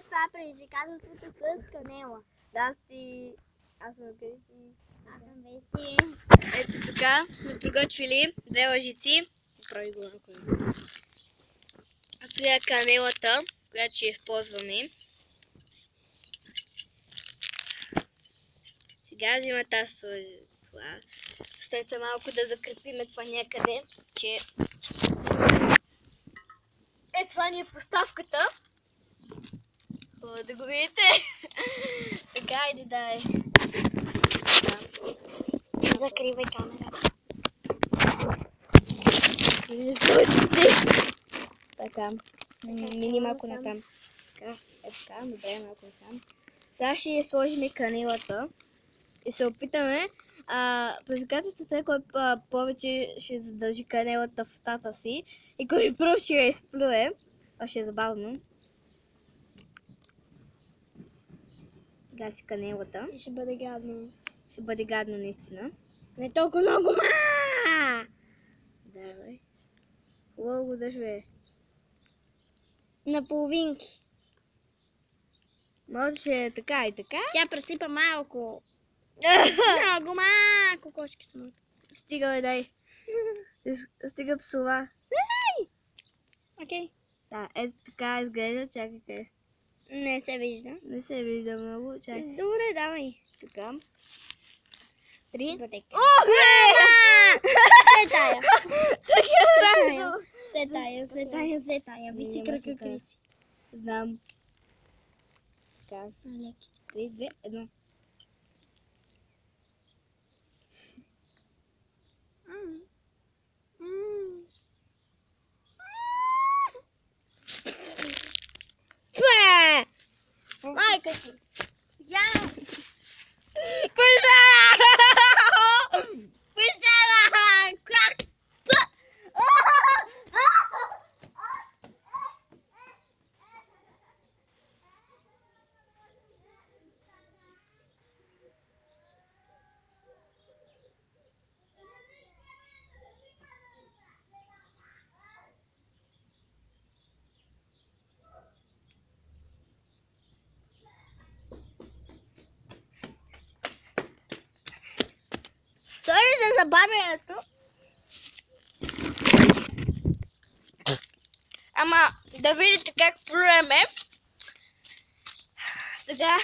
Това предизвикателството с канела. Аз съм Веси. Аз съм Веси. Ето така сме приготвили 2 лъжици. Прави го някой. А това е канелата, която ще използваме. Сега взима тази това. Стойте малко да закрепиме това някъде, че... Е, това ни е поставката. Да го видите. Така, иди дай. Закривай камерата. Така. Мини малко натам. Така, е така, добре, малко насам. Сега ще сложим канелата и се опитаме. Предизвикателството е кой повече ще задържи канелата в устата си и кой пръв ще я изплюе. Това ще е забавно. Сега си канелата. И ще бъде гадно. Ще бъде гадно наистина. Не толкова много. Давай. Хубаво го държи. На половинки. Може така и така. Тя пресипа малко. Много малко кошки са. Стига, бе, дай. Стига псова. Окей. Да, ето така изглежда. Чакай къде. Не се вижда. Не се вижда много. Чакай. Добре, давай. Така. 3. О, Се тая. Такива Се тая. Виси кръка Криси. Знам. Така. 3, 2, 1. Майка ти. Я. Пожара! Крак! Сори за забавянето. Ама да видите как плюеме. Сега